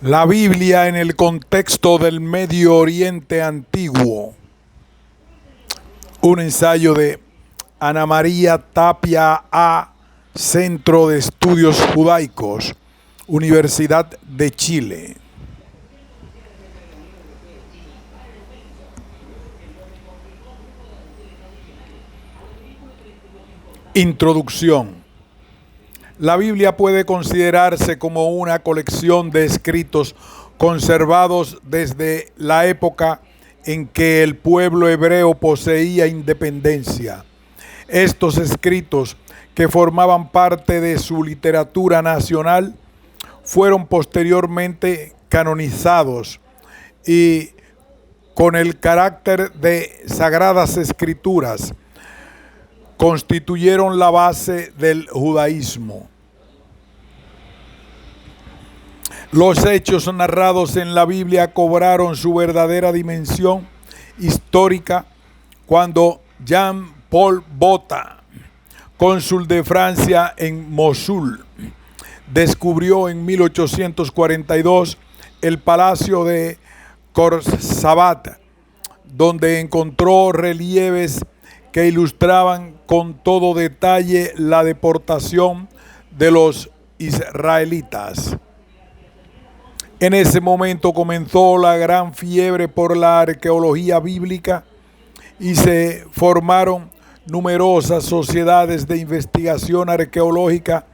La Biblia en el contexto del Medio Oriente Antiguo. Un ensayo de Ana María Tapia A., Centro de Estudios Judaicos, Universidad de Chile. Introducción. La Biblia puede considerarse como una colección de escritos conservados desde la época en que el pueblo hebreo poseía independencia. Estos escritos, que formaban parte de su literatura nacional, fueron posteriormente canonizados y, con el carácter de sagradas escrituras, constituyeron la base del judaísmo. Los hechos narrados en la Biblia cobraron su verdadera dimensión histórica cuando Jean-Paul Botta, cónsul de Francia en Mosul, descubrió en 1842 el palacio de Khorsabad, donde encontró relieves que ilustraban con todo detalle la deportación de los israelitas. En ese momento comenzó la gran fiebre por la arqueología bíblica y se formaron numerosas sociedades de investigación arqueológica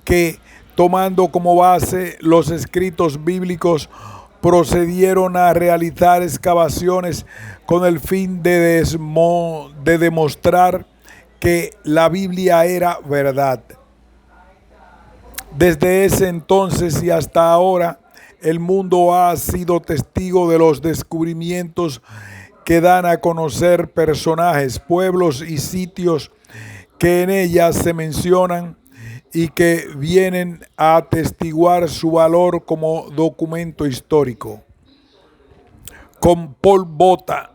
que, tomando como base los escritos bíblicos, procedieron a realizar excavaciones con el fin de demostrar que la Biblia era verdad. Desde ese entonces y hasta ahora, el mundo ha sido testigo de los descubrimientos que dan a conocer personajes, pueblos y sitios que en ellas se mencionan y que vienen a atestiguar su valor como documento histórico. Con Paul Botta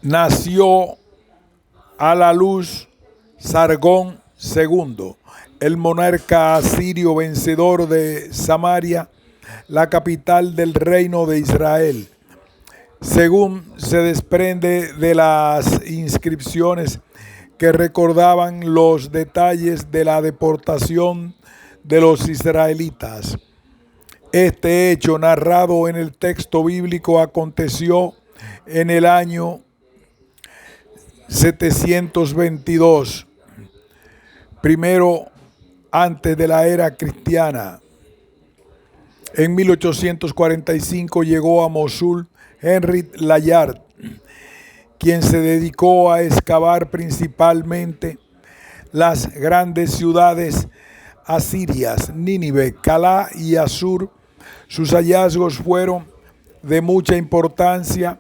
nació Al-Aluz Sargón II, el monarca asirio vencedor de Samaria, la capital del reino de Israel. Según se desprende de las inscripciones que recordaban los detalles de la deportación de los israelitas. Este hecho, narrado en el texto bíblico, aconteció en el año 722, primero antes de la era cristiana. En 1845 llegó a Mosul Henry Layard, quien se dedicó a excavar principalmente las grandes ciudades asirias, Nínive, Calá y Asur. Sus hallazgos fueron de mucha importancia.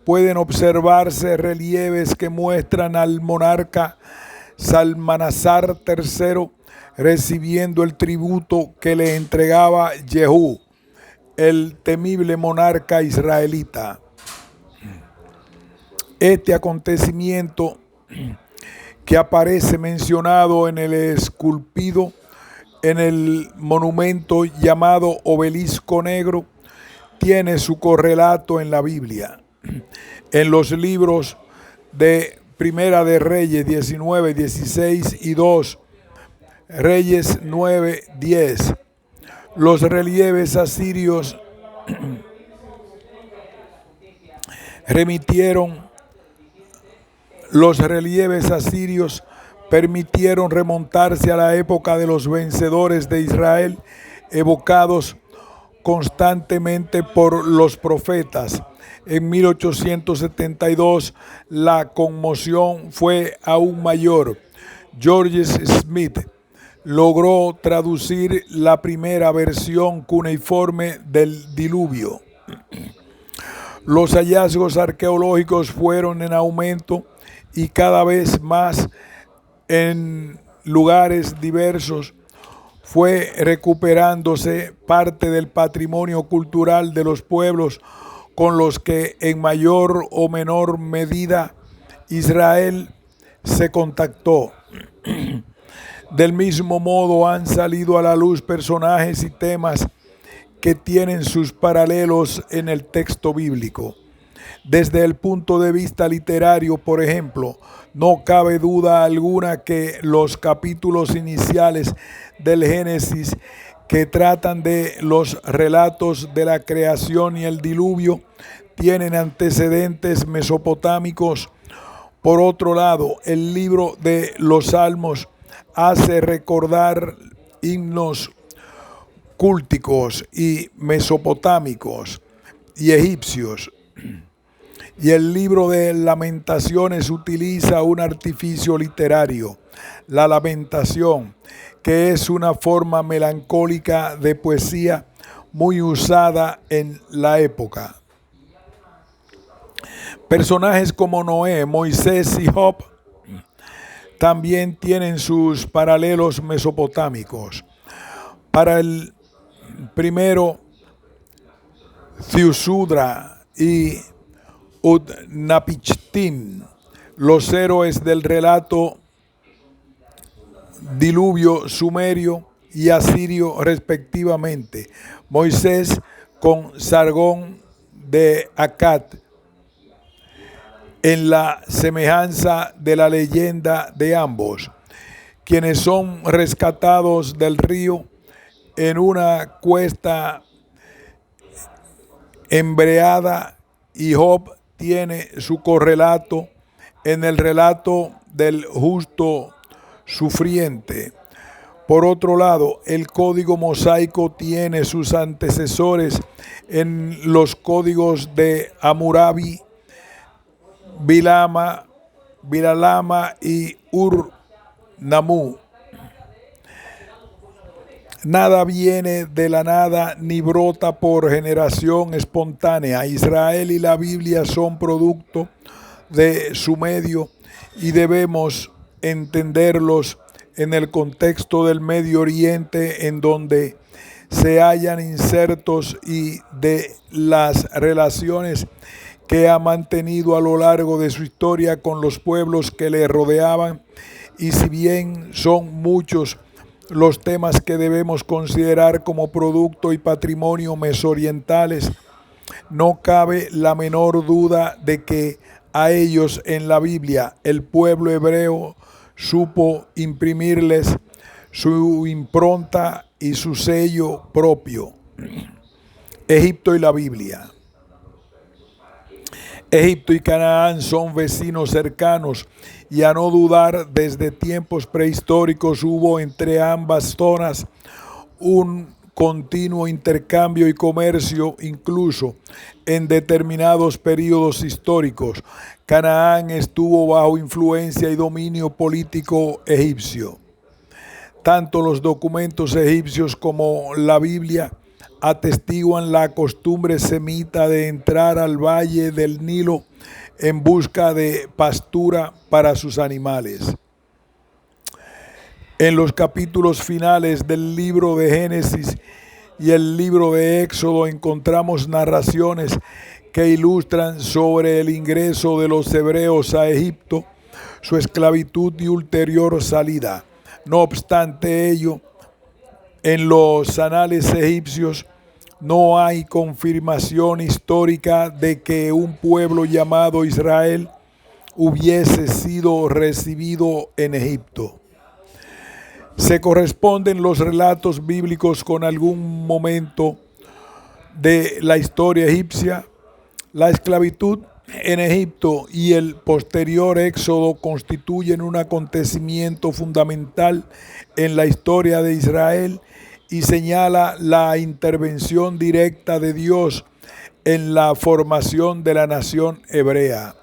Pueden observarse relieves que muestran al monarca Salmanasar III recibiendo el tributo que le entregaba Jehú, el temible monarca israelita. Este acontecimiento, que aparece mencionado en el esculpido en el monumento llamado Obelisco Negro, tiene su correlato en la Biblia. En los libros de Primera de Reyes 19, 16 y 2, Reyes 9, 10, los relieves asirios permitieron remontarse a la época de los vencedores de Israel, evocados constantemente por los profetas. En 1872 la conmoción fue aún mayor. George Smith logró traducir la primera versión cuneiforme del diluvio. Los hallazgos arqueológicos fueron en aumento y cada vez más en lugares diversos fue recuperándose parte del patrimonio cultural de los pueblos con los que en mayor o menor medida Israel se contactó. Del mismo modo han salido a la luz personajes y temas que tienen sus paralelos en el texto bíblico. Desde el punto de vista literario, por ejemplo, no cabe duda alguna que los capítulos iniciales del Génesis, que tratan de los relatos de la creación y el diluvio, tienen antecedentes mesopotámicos. Por otro lado, el libro de los Salmos hace recordar himnos cúlticos y mesopotámicos y egipcios. Y el libro de Lamentaciones utiliza un artificio literario, la lamentación, que es una forma melancólica de poesía muy usada en la época. Personajes como Noé, Moisés y Job también tienen sus paralelos mesopotámicos. Para el primero, Ziusudra y Utnapishtim, los héroes del relato diluvio sumerio y asirio respectivamente. Moisés con Sargón de Akkad, en la semejanza de la leyenda de ambos, quienes son rescatados del río en una cuesta embreada, y Job tiene su correlato en el relato del justo sufriente. Por otro lado, el código mosaico tiene sus antecesores en los códigos de Hammurabi, Bilalama y Ur-Nammu. Nada viene de la nada ni brota por generación espontánea. Israel y la Biblia son producto de su medio y debemos entenderlos en el contexto del Medio Oriente, en donde se hallan insertos, y de las relaciones que ha mantenido a lo largo de su historia con los pueblos que le rodeaban. Y si bien son muchos los temas que debemos considerar como producto y patrimonio mesoorientales, no cabe la menor duda de que a ellos en la Biblia el pueblo hebreo supo imprimirles su impronta y su sello propio. Egipto y la Biblia. Egipto y Canaán son vecinos cercanos, y a no dudar, desde tiempos prehistóricos hubo entre ambas zonas un continuo intercambio y comercio, incluso en determinados periodos históricos. Canaán estuvo bajo influencia y dominio político egipcio. Tanto los documentos egipcios como la Biblia atestiguan la costumbre semita de entrar al valle del Nilo en busca de pastura para sus animales. En los capítulos finales del libro de Génesis y el libro de Éxodo encontramos narraciones que ilustran sobre el ingreso de los hebreos a Egipto, su esclavitud y ulterior salida. No obstante ello, en los anales egipcios no hay confirmación histórica de que un pueblo llamado Israel hubiese sido recibido en Egipto. ¿Se corresponden los relatos bíblicos con algún momento de la historia egipcia? La esclavitud en Egipto y el posterior éxodo constituyen un acontecimiento fundamental en la historia de Israel y señala la intervención directa de Dios en la formación de la nación hebrea.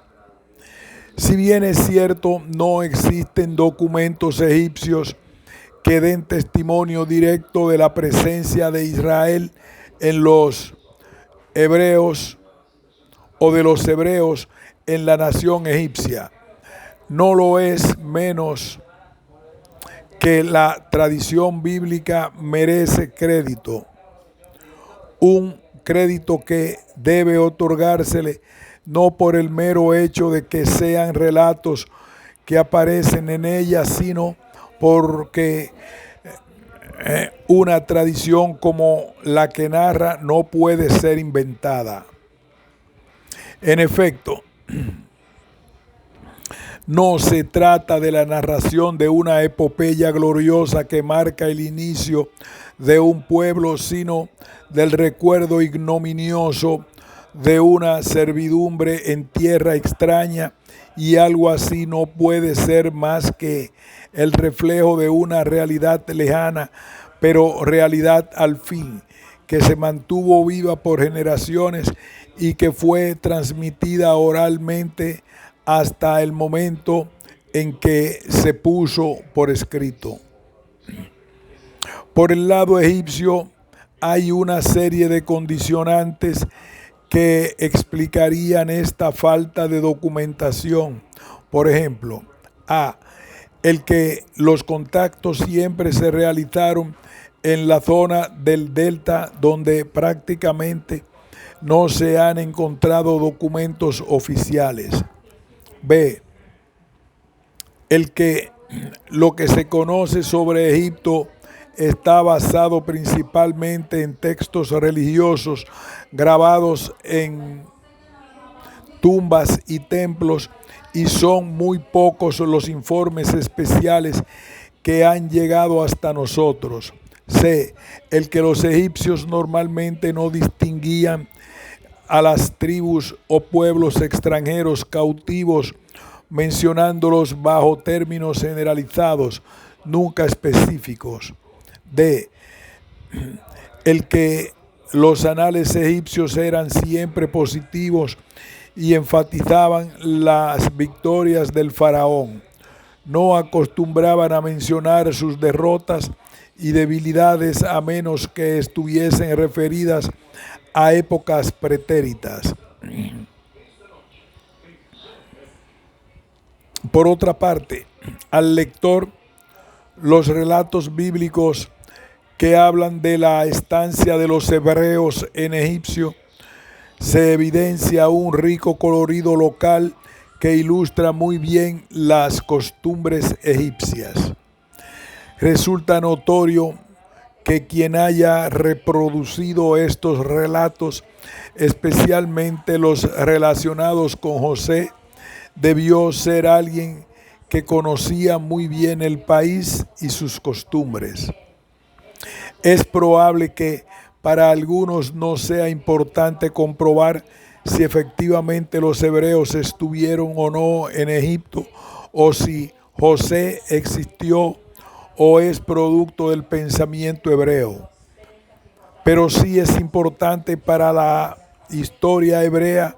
Si bien es cierto, no existen documentos egipcios que den testimonio directo de la presencia de Israel en los hebreos o de los hebreos en la nación egipcia, no lo es menos que la tradición bíblica merece crédito, un crédito que debe otorgársele no por el mero hecho de que sean relatos que aparecen en ella, sino porque una tradición como la que narra no puede ser inventada. En efecto, no se trata de la narración de una epopeya gloriosa que marca el inicio de un pueblo, sino del recuerdo ignominioso de una servidumbre en tierra extraña, y algo así no puede ser más que el reflejo de una realidad lejana, pero realidad al fin, que se mantuvo viva por generaciones y que fue transmitida oralmente hasta el momento en que se puso por escrito. Por el lado egipcio hay una serie de condicionantes que explicarían esta falta de documentación. Por ejemplo, el que los contactos siempre se realizaron en la zona del delta, donde prácticamente no se han encontrado documentos oficiales. B, el que lo que se conoce sobre Egipto está basado principalmente en textos religiosos grabados en tumbas y templos, y son muy pocos los informes especiales que han llegado hasta nosotros. C, el que los egipcios normalmente no distinguían a las tribus o pueblos extranjeros cautivos, mencionándolos bajo términos generalizados, nunca específicos. D, el que los anales egipcios eran siempre positivos y enfatizaban las victorias del faraón. No acostumbraban a mencionar sus derrotas y debilidades a menos que estuviesen referidas a épocas pretéritas. Por otra parte, al lector, los relatos bíblicos que hablan de la estancia de los hebreos en Egipto, se evidencia un rico colorido local que ilustra muy bien las costumbres egipcias. Resulta notorio que quien haya reproducido estos relatos, especialmente los relacionados con José, debió ser alguien que conocía muy bien el país y sus costumbres. Es probable que para algunos no sea importante comprobar si efectivamente los hebreos estuvieron o no en Egipto, o si José existió o es producto del pensamiento hebreo. Pero sí es importante para la historia hebrea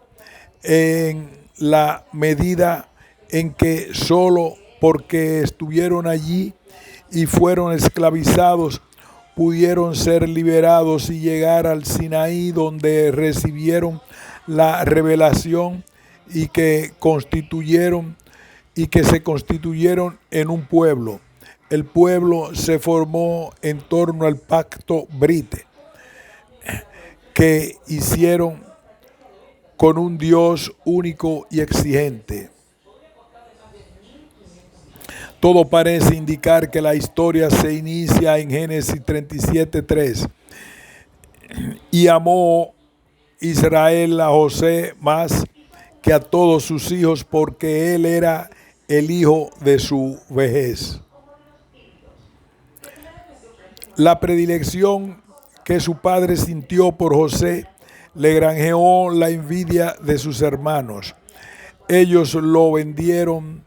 en la medida en que solo porque estuvieron allí y fueron esclavizados pudieron ser liberados y llegar al Sinaí, donde recibieron la revelación y que se constituyeron en un pueblo. El pueblo se formó en torno al pacto Brite que hicieron con un Dios único y exigente. Todo parece indicar que la historia se inicia en Génesis 37:3. Y amó Israel a José más que a todos sus hijos, porque él era el hijo de su vejez. La predilección que su padre sintió por José le granjeó la envidia de sus hermanos. Ellos lo vendieron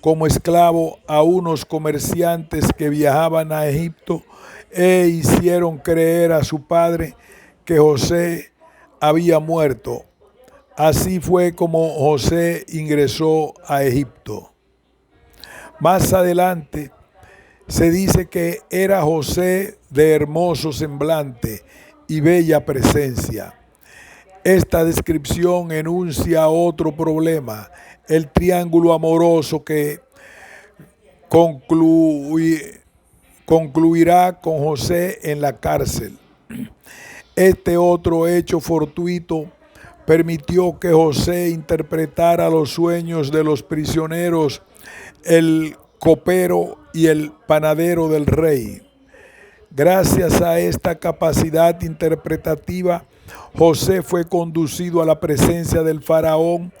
como esclavo a unos comerciantes que viajaban a Egipto e hicieron creer a su padre que José había muerto. Así fue como José ingresó a Egipto. Más adelante se dice que era José de hermoso semblante y bella presencia. Esta descripción enuncia otro problema: el triángulo amoroso que concluirá con José en la cárcel. Este otro hecho fortuito permitió que José interpretara los sueños de los prisioneros, el copero y el panadero del rey. Gracias a esta capacidad interpretativa, José fue conducido a la presencia del faraón,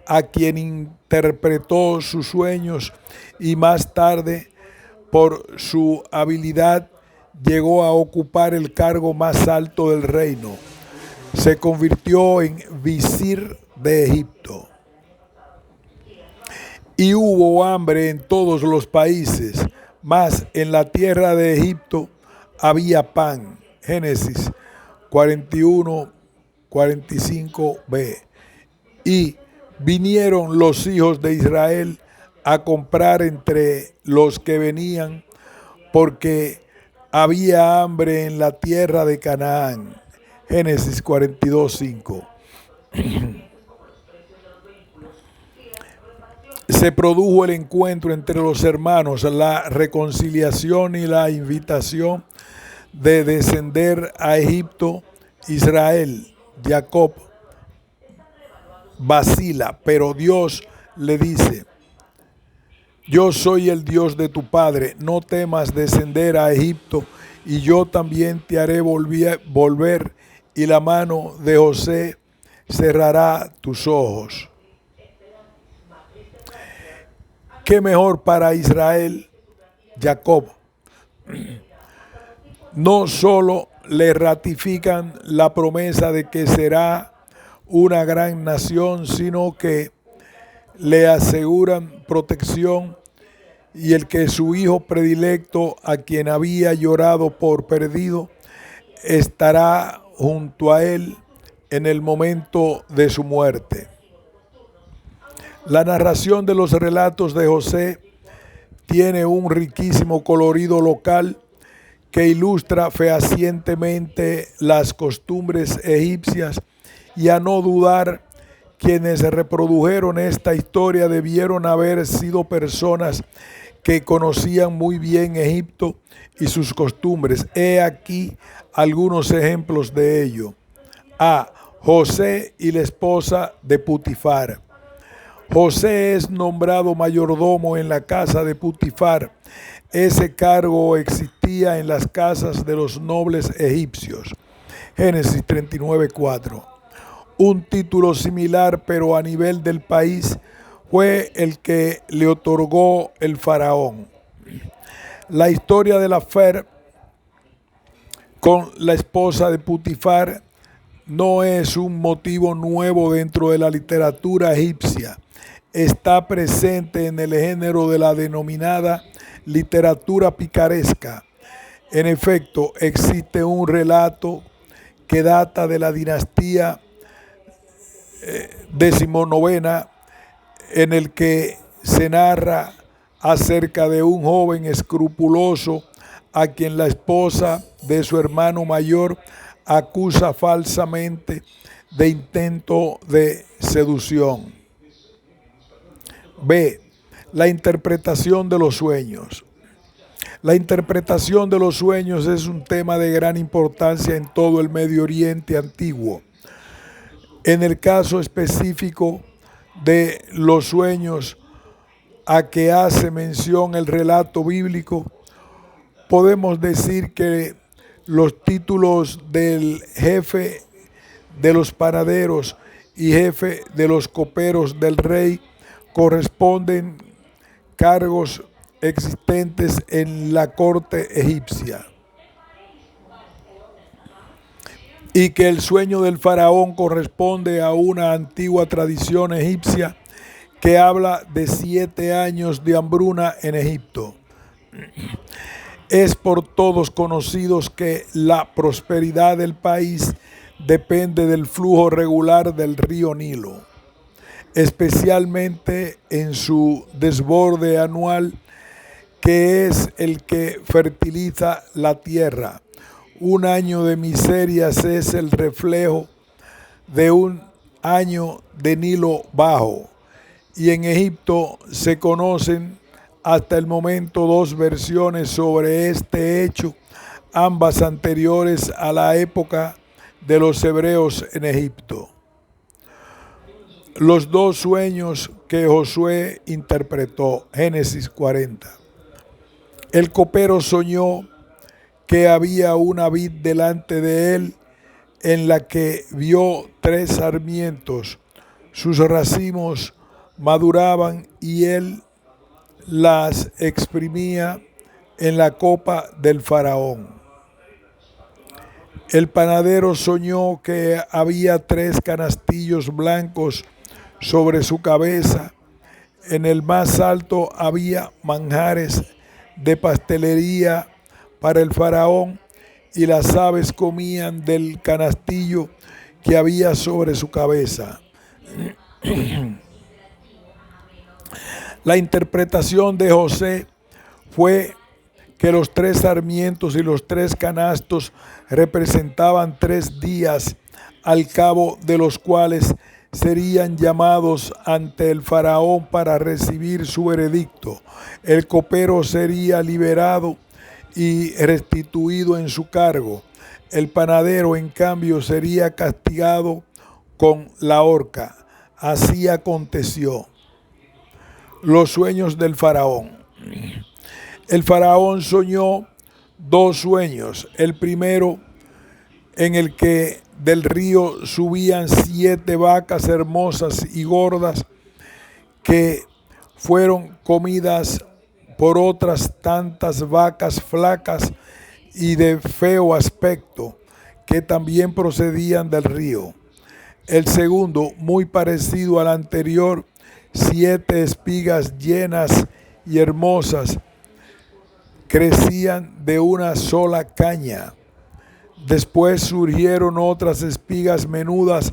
a quien interpretó sus sueños, y más tarde, por su habilidad, llegó a ocupar el cargo más alto del reino. Se convirtió en visir de Egipto. Y hubo hambre en todos los países, mas en la tierra de Egipto había pan. Génesis 41, 45b. Y vinieron los hijos de Israel a comprar entre los que venían, porque había hambre en la tierra de Canaán. Génesis 42, 5. Se produjo el encuentro entre los hermanos, la reconciliación y la invitación de descender a Egipto. Israel, Jacob, vacila, pero Dios le dice: yo soy el Dios de tu padre, no temas descender a Egipto, y yo también te haré volver, y la mano de José cerrará tus ojos. ¿Qué mejor para Israel? Jacob. No solo le ratifican la promesa de que será una gran nación, sino que le aseguran protección, y el que su hijo predilecto, a quien había llorado por perdido, estará junto a él en el momento de su muerte. La narración de los relatos de José tiene un riquísimo colorido local que ilustra fehacientemente las costumbres egipcias, y a no dudar, quienes reprodujeron esta historia debieron haber sido personas que conocían muy bien Egipto y sus costumbres. He aquí algunos ejemplos de ello. A. José y la esposa de Putifar. José es nombrado mayordomo en la casa de Putifar. Ese cargo existía en las casas de los nobles egipcios. Génesis 39:4. Un título similar, pero a nivel del país, fue el que le otorgó el faraón. La historia de la Fer con la esposa de Putifar no es un motivo nuevo dentro de la literatura egipcia. Está presente en el género de la denominada literatura picaresca. En efecto, existe un relato que data de la dinastía XIX, en el que se narra acerca de un joven escrupuloso a quien la esposa de su hermano mayor acusa falsamente de intento de seducción. B. La interpretación de los sueños. La interpretación de los sueños es un tema de gran importancia en todo el Medio Oriente antiguo. En el caso específico de los sueños a que hace mención el relato bíblico, podemos decir que los títulos del jefe de los panaderos y jefe de los coperos del rey corresponden cargos existentes en la corte egipcia, y que el sueño del faraón corresponde a una antigua tradición egipcia que habla de 7 años de hambruna en Egipto. Es por todos conocidos que la prosperidad del país depende del flujo regular del río Nilo, especialmente en su desborde anual, que es el que fertiliza la tierra. Un año de miserias es el reflejo de un año de Nilo bajo, y en Egipto se conocen hasta el momento 2 versiones sobre este hecho, ambas anteriores a la época de los hebreos en Egipto. Los 2 sueños que Josué interpretó. Génesis 40. El copero soñó que había una vid delante de él en la que vio 3 sarmientos. Sus racimos maduraban y él las exprimía en la copa del faraón. El panadero soñó que había 3 canastillos blancos sobre su cabeza. En el más alto había manjares de pastelería para el faraón y las aves comían del canastillo que había sobre su cabeza. La interpretación de José fue que los 3 sarmientos y los 3 canastos representaban 3 días, al cabo de los cuales serían llamados ante el faraón para recibir su veredicto. El copero sería liberado y restituido en su cargo. El panadero, en cambio, sería castigado con la horca. Así aconteció. Los sueños del faraón. El faraón soñó 2 sueños. El primero, en el que del río subían 7 vacas hermosas y gordas que fueron comidas por otras tantas vacas flacas y de feo aspecto que también procedían del río. El segundo, muy parecido al anterior, 7 espigas llenas y hermosas crecían de una sola caña. Después surgieron otras espigas menudas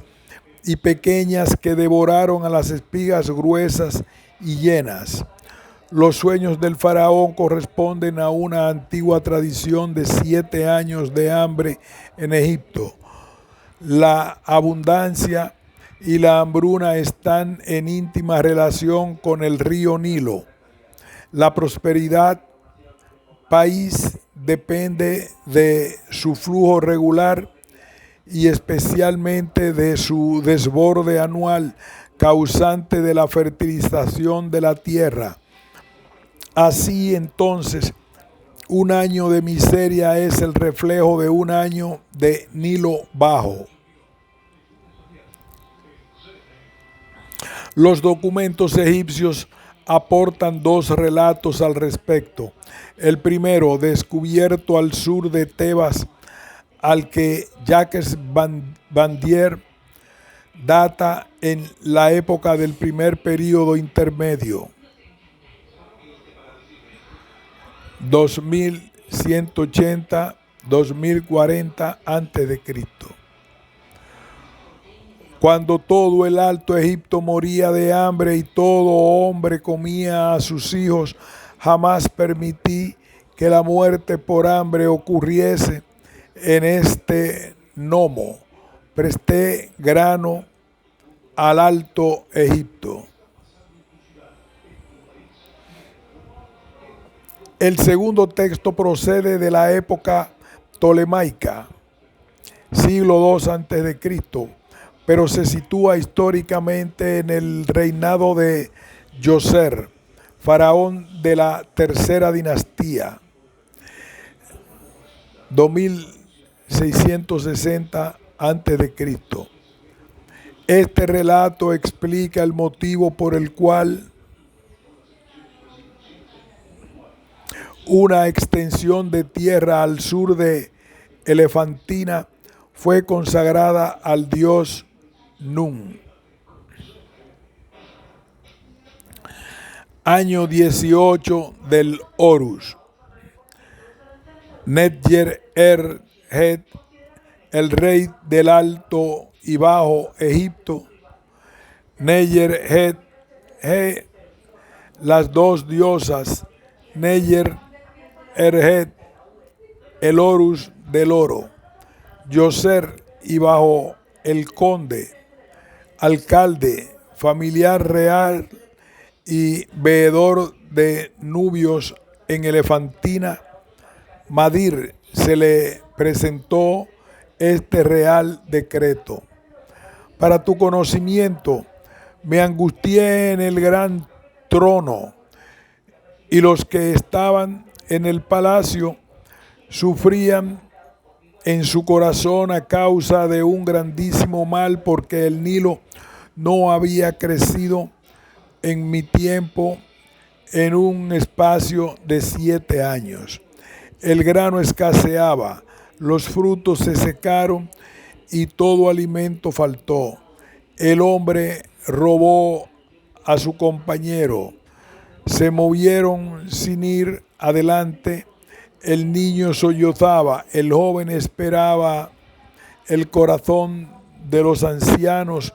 y pequeñas que devoraron a las espigas gruesas y llenas. Los sueños del faraón corresponden a una antigua tradición de 7 años de hambre en Egipto. La abundancia y la hambruna están en íntima relación con el río Nilo. La prosperidad país depende de su flujo regular y especialmente de su desborde anual causante de la fertilización de la tierra. Así entonces, un año de miseria es el reflejo de un año de Nilo bajo. Los documentos egipcios aportan 2 relatos al respecto. El primero, descubierto al sur de Tebas, al que Jacques Bandier data en la época del primer período intermedio, 2180-2040 a.C. Cuando todo el Alto Egipto moría de hambre y todo hombre comía a sus hijos, jamás permití que la muerte por hambre ocurriese en este nomo. Presté grano al Alto Egipto. El segundo texto procede de la época tolemaica, siglo II a.C., pero se sitúa históricamente en el reinado de Djoser, faraón de la tercera dinastía, 2660 a.C. Este relato explica el motivo por el cual una extensión de tierra al sur de Elefantina fue consagrada al dios Nun. Año 18 del Horus. Netjer-er-het, el rey del Alto y Bajo Egipto. Neyer-het, las 2 diosas. Neyer-er-het, el Horus del oro. Djoser, y bajo el conde, alcalde, familiar real y veedor de nubios en Elefantina, Madir, se le presentó este real decreto. Para tu conocimiento, me angustié en el gran trono, y los que estaban en el palacio sufrían en su corazón a causa de un grandísimo mal, porque el Nilo no había crecido en mi tiempo en un espacio de 7 años. El grano escaseaba, los frutos se secaron y todo alimento faltó. El hombre robó a su compañero, se movieron sin ir adelante. El niño sollozaba, el joven esperaba, el corazón de los ancianos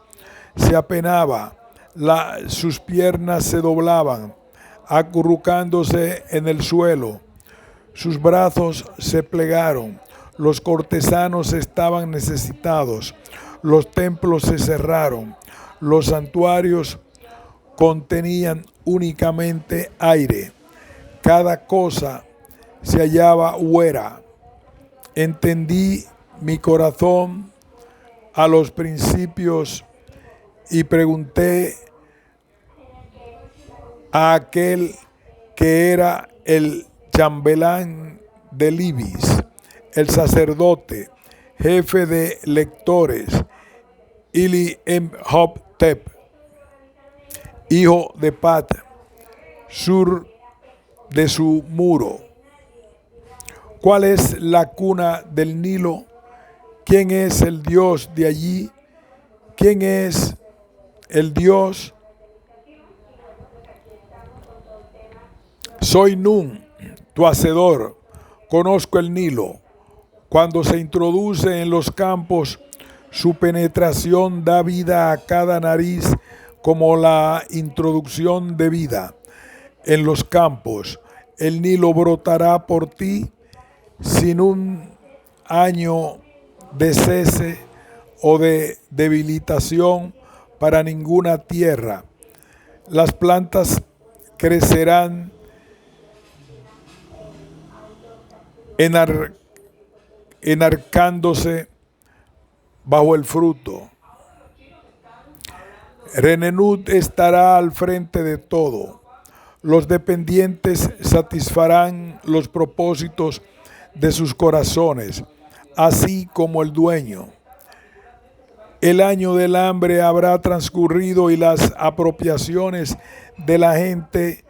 se apenaba, sus piernas se doblaban, acurrucándose en el suelo. Sus brazos se plegaron, los cortesanos estaban necesitados, los templos se cerraron, los santuarios contenían únicamente aire, cada cosa se hallaba huera. Entendí mi corazón a los principios y pregunté a aquel que era el chambelán de Libis, el sacerdote, jefe de lectores, Ili Emhotep, hijo de Pat, sur de su muro. ¿Cuál es la cuna del Nilo? ¿Quién es el Dios de allí? ¿Quién es el Dios? Soy Nun, tu hacedor, conozco el Nilo. Cuando se introduce en los campos, su penetración da vida a cada nariz como la introducción de vida. En los campos, el Nilo brotará por ti sin un año de cese o de debilitación para ninguna tierra. Las plantas crecerán enarcándose bajo el fruto. Renenut estará al frente de todo. Los dependientes satisfarán los propósitos de sus corazones, así como el dueño. El año del hambre habrá transcurrido y las apropiaciones de la gente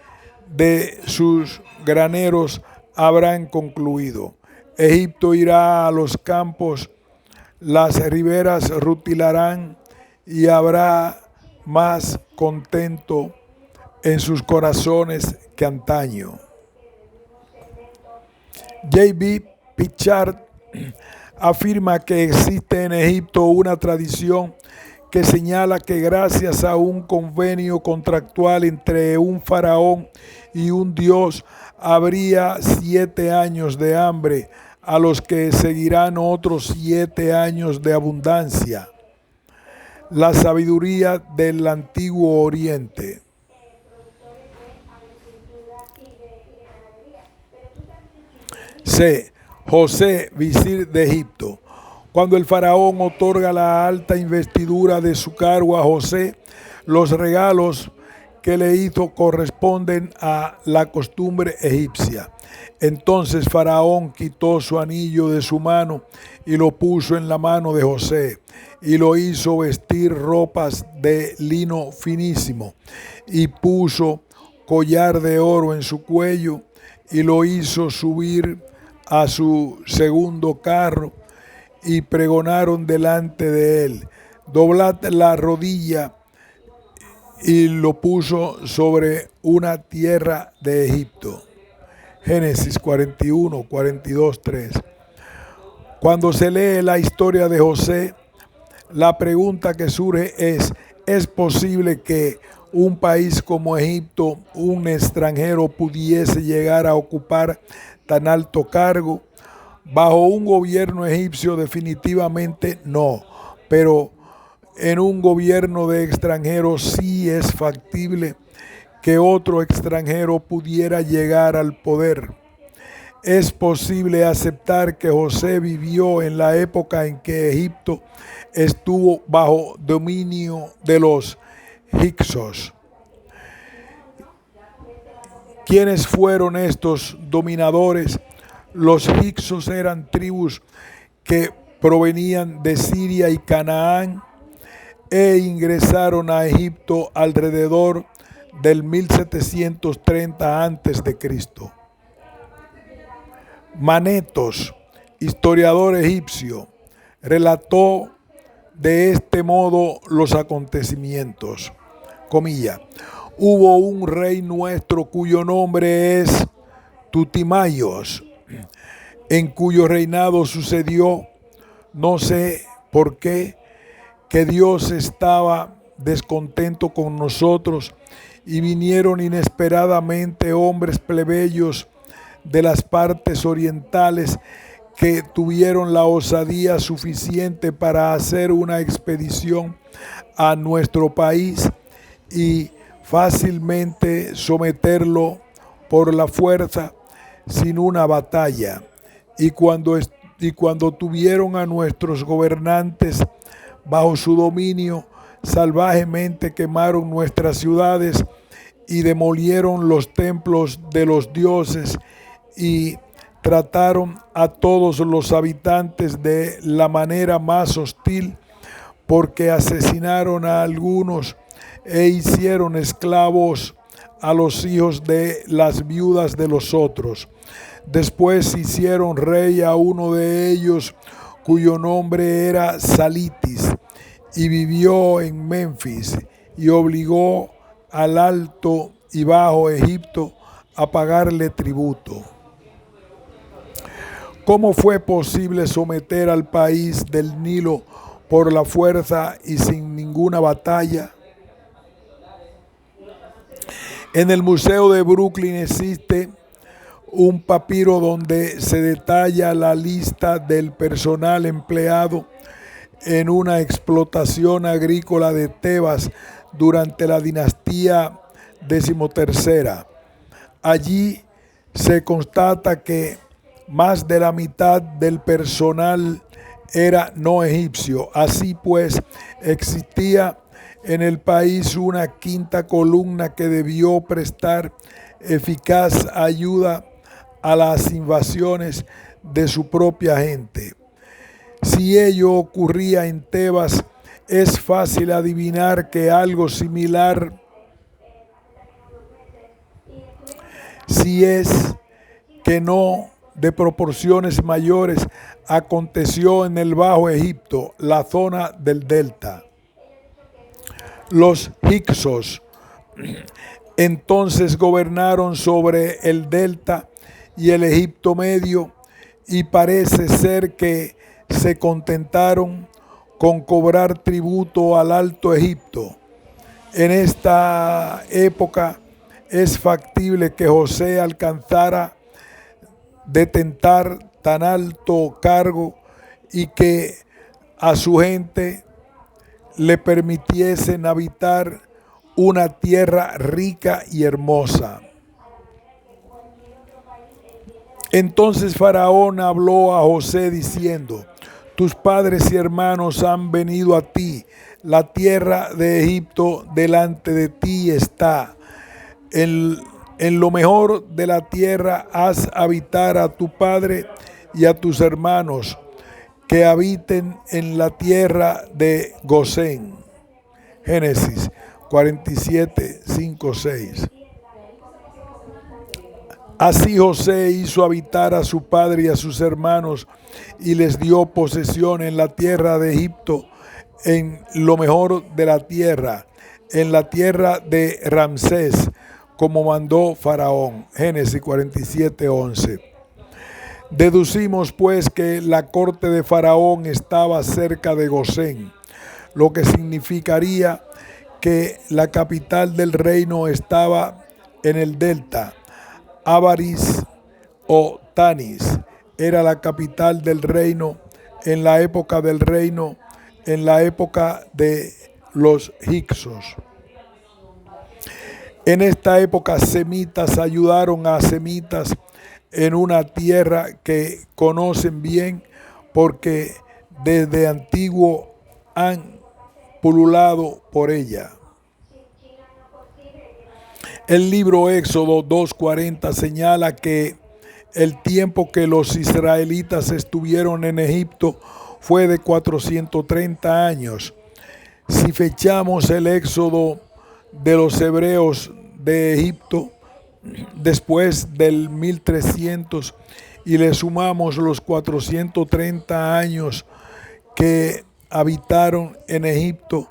de sus graneros habrán concluido. Egipto irá a los campos, las riberas rutilarán y habrá más contento en sus corazones que antaño. J.B. Pichard afirma que existe en Egipto una tradición que señala que gracias a un convenio contractual entre un faraón y un dios habría 7 años de hambre, a los que seguirán otros 7 años de abundancia. La sabiduría del Antiguo Oriente. C. José, visir de Egipto. Cuando el faraón otorga la alta investidura de su cargo a José, los regalos que le hizo corresponden a la costumbre egipcia. Entonces Faraón quitó su anillo de su mano y lo puso en la mano de José, y lo hizo vestir ropas de lino finísimo, y puso collar de oro en su cuello, y lo hizo subir a su segundo carro, y pregonaron delante de él: doblad la rodilla, y lo puso sobre una tierra de Egipto. Génesis 41, 42, 3. Cuando se lee la historia de José, la pregunta que surge ¿es posible que un país como Egipto, un extranjero, pudiese llegar a ocupar tan alto cargo? Bajo un gobierno egipcio definitivamente no, pero en un gobierno de extranjeros sí es factible que otro extranjero pudiera llegar al poder. Es posible aceptar que José vivió en la época en que Egipto estuvo bajo dominio de los hicsos. ¿Quiénes fueron estos dominadores? Los hicsos eran tribus que provenían de Siria y Canaán e ingresaron a Egipto alrededor del 1730 a.C. Manetos, historiador egipcio, relató de este modo los acontecimientos. Comilla. Hubo un rey nuestro cuyo nombre es Tutimayos, en cuyo reinado sucedió, no sé por qué, que Dios estaba descontento con nosotros y vinieron inesperadamente hombres plebeyos de las partes orientales que tuvieron la osadía suficiente para hacer una expedición a nuestro país y fácilmente someterlo por la fuerza sin una batalla. Y cuando tuvieron a nuestros gobernantes bajo su dominio, salvajemente quemaron nuestras ciudades y demolieron los templos de los dioses y trataron a todos los habitantes de la manera más hostil, porque asesinaron a algunos e hicieron esclavos a los hijos de las viudas de los otros. Después hicieron rey a uno de ellos, cuyo nombre era Salitis, y vivió en Memphis, y obligó al Alto y Bajo Egipto a pagarle tributo. ¿Cómo fue posible someter al país del Nilo por la fuerza y sin ninguna batalla? En el Museo de Brooklyn existe un papiro donde se detalla la lista del personal empleado en una explotación agrícola de Tebas durante la dinastía XIII. Allí se constata que más de la mitad del personal era no egipcio. Así pues, existía en el país una quinta columna que debió prestar eficaz ayuda a las invasiones de su propia gente. Si ello ocurría en Tebas, es fácil adivinar que algo similar, si es que no de proporciones mayores, aconteció en el Bajo Egipto, la zona del delta. Los hicsos entonces gobernaron sobre el delta y el Egipto medio, y parece ser que se contentaron con cobrar tributo al Alto Egipto. En esta época es factible que José alcanzara detentar tan alto cargo y que a su gente le permitiesen habitar una tierra rica y hermosa. Entonces Faraón habló a José diciendo: tus padres y hermanos han venido a ti, la tierra de Egipto delante de ti está. En lo mejor de la tierra haz habitar a tu padre y a tus hermanos, que habiten en la tierra de Gosén. Génesis 47, 5, 6. Así José hizo habitar a su padre y a sus hermanos y les dio posesión en la tierra de Egipto, en lo mejor de la tierra, en la tierra de Ramsés, como mandó Faraón. Génesis 47, 11. Deducimos pues que la corte de Faraón estaba cerca de Gosén, lo que significaría que la capital del reino estaba en el delta. Avaris o Tanis era la capital del reino en la época del reino, en la época de los hicsos. En esta época semitas ayudaron a semitas en una tierra que conocen bien porque desde antiguo han pululado por ella. El libro Éxodo 2:40 señala que el tiempo que los israelitas estuvieron en Egipto fue de 430 años. Si fechamos el éxodo de los hebreos de Egipto después del 1300 y le sumamos los 430 años que habitaron en Egipto,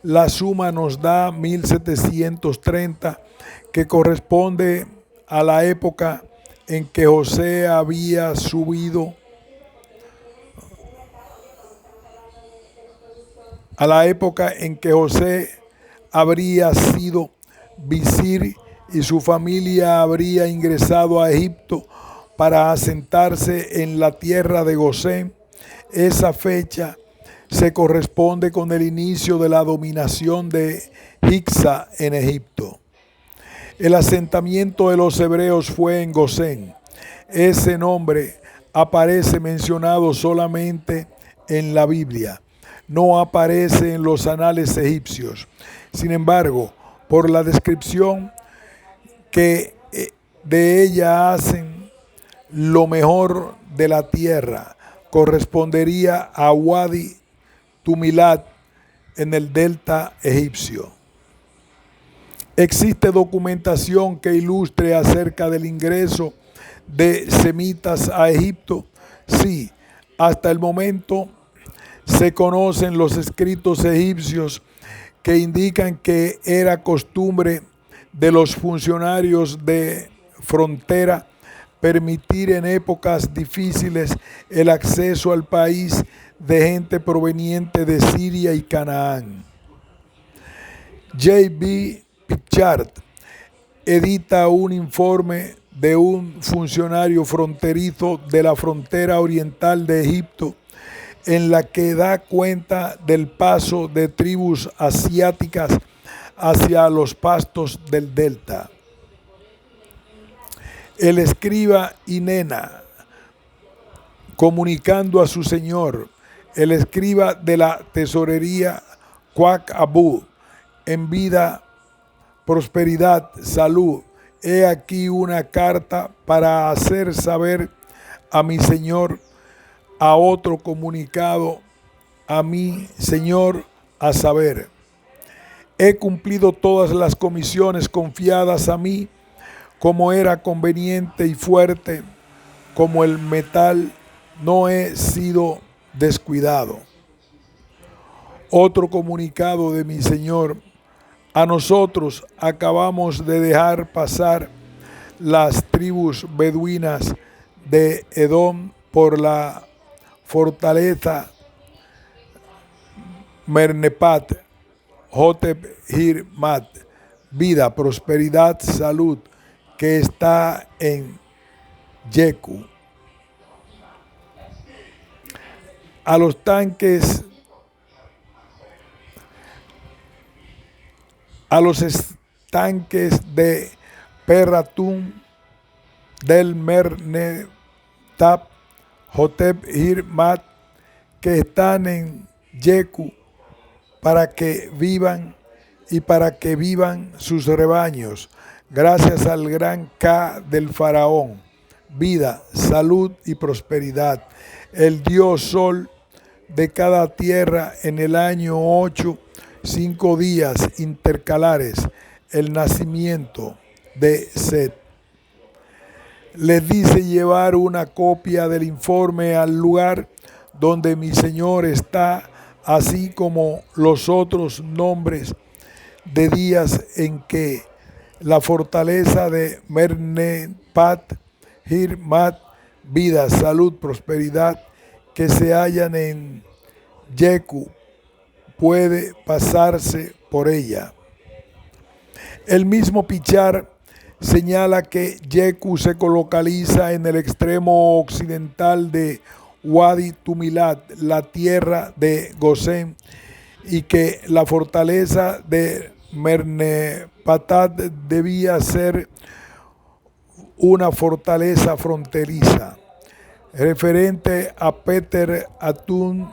la suma nos da 1730, que corresponde a la época en que José había subido, a la época en que José habría sido visir y su familia habría ingresado a Egipto para asentarse en la tierra de Gosén. Esa fecha se corresponde con el inicio de la dominación de Hicsa en Egipto. El asentamiento de los hebreos fue en Gosén. Ese nombre aparece mencionado solamente en la Biblia. No aparece en los anales egipcios. Sin embargo, por la descripción que de ella hacen, lo mejor de la tierra correspondería a Wadi Tumilat en el delta egipcio. ¿Existe documentación que ilustre acerca del ingreso de semitas a Egipto? Sí, hasta el momento se conocen los escritos egipcios que indican que era costumbre de los funcionarios de frontera permitir en épocas difíciles el acceso al país de gente proveniente de Siria y Canaán. J.B. Pritchard edita un informe de un funcionario fronterizo de la frontera oriental de Egipto, en la que da cuenta del paso de tribus asiáticas hacia los pastos del delta. El escriba Inena, comunicando a su señor, el escriba de la tesorería Quack Abu, en vida, prosperidad, salud, he aquí una carta para hacer saber a mi señor, a otro comunicado a mi señor, a saber, he cumplido todas las comisiones confiadas a mí, como era conveniente y fuerte, como el metal, no he sido descuidado. Otro comunicado de mi señor, a nosotros acabamos de dejar pasar las tribus beduinas de Edom por la fortaleza Mernepat, Hotep Hirmat, vida, prosperidad, salud, que está en Yeku. A los estanques de Perratum, del Mernetap, Hotep Hirmat, que están en Yeku, para que vivan y para que vivan sus rebaños, gracias al gran Ka del faraón, vida, salud y prosperidad, el dios sol de cada tierra en el año 8, 5 días intercalares, el nacimiento de Set. Les dice llevar una copia del informe al lugar donde mi señor está, así como los otros nombres de días en que la fortaleza de Mernepat, Hirmat, vida, salud, prosperidad, que se hallan en Yeku, puede pasarse por ella. El mismo Pichar señala que Yeku se localiza en el extremo occidental de Wadi Tumilat, la tierra de Gosén, y que la fortaleza de Mernepatat debía ser una fortaleza fronteriza. Referente a Peter Atum,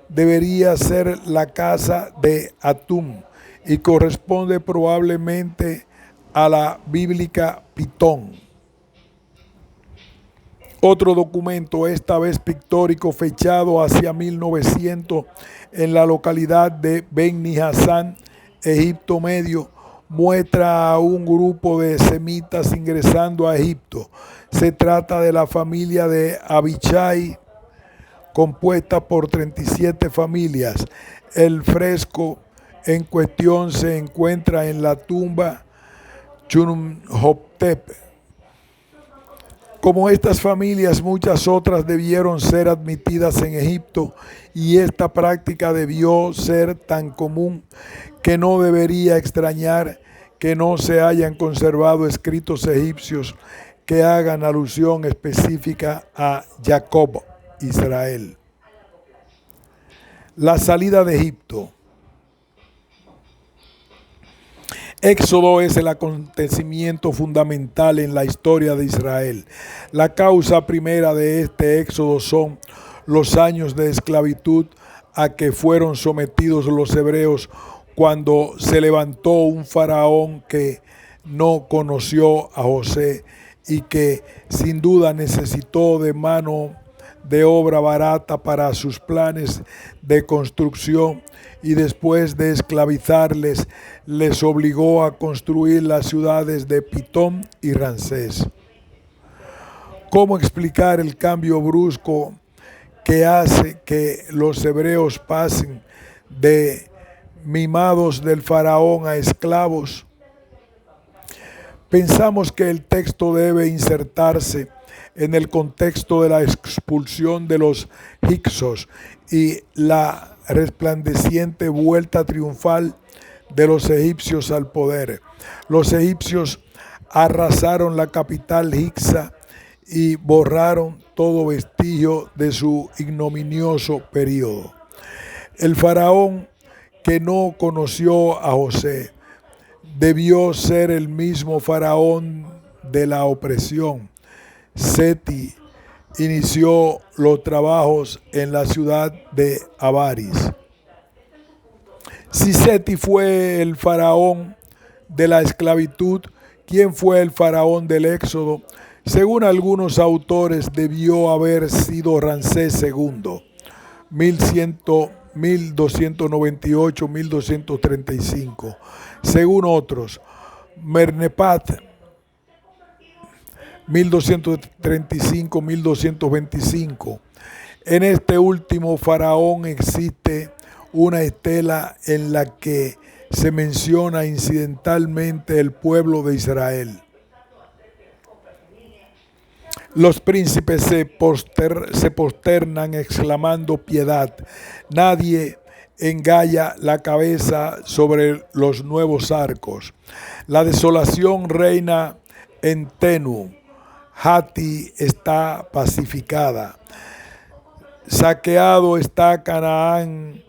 debería ser la casa de Atum y corresponde probablemente a la bíblica Pitón. Otro documento, esta vez pictórico, fechado hacia 1900 en la localidad de Beni Hasan, Egipto Medio, muestra a un grupo de semitas ingresando a Egipto. Se trata de la familia de Abichai, compuesta por 37 familias. El fresco en cuestión se encuentra en la tumba Chunhotep. Como estas familias, muchas otras debieron ser admitidas en Egipto, y esta práctica debió ser tan común que no debería extrañar que no se hayan conservado escritos egipcios que hagan alusión específica a Jacob, Israel. La salida de Egipto. Éxodo es el acontecimiento fundamental en la historia de Israel. La causa primera de este éxodo son los años de esclavitud a que fueron sometidos los hebreos cuando se levantó un faraón que no conoció a José y que sin duda necesitó de mano de obra barata para sus planes de construcción, y después de esclavizarles, les obligó a construir las ciudades de Pitón y Ramsés. ¿Cómo explicar el cambio brusco que hace que los hebreos pasen de mimados del faraón a esclavos? Pensamos que el texto debe insertarse en el contexto de la expulsión de los hicsos y la resplandeciente vuelta triunfal de los egipcios al poder. Los egipcios arrasaron la capital hicsa y borraron todo vestigio de su ignominioso periodo. El faraón que no conoció a José debió ser el mismo faraón de la opresión. Seti inició los trabajos en la ciudad de Avaris. Si Seti fue el faraón de la esclavitud, ¿quién fue el faraón del éxodo? Según algunos autores, debió haber sido Ramsés II, 1298-1235. Según otros, Mernepat, 1235-1225. En este último faraón existe una estela en la que se menciona incidentalmente el pueblo de Israel. Los príncipes se posternan exclamando piedad. Nadie engalla la cabeza sobre los nuevos arcos. La desolación reina en Tenu. Hati está pacificada. Saqueado está Canaán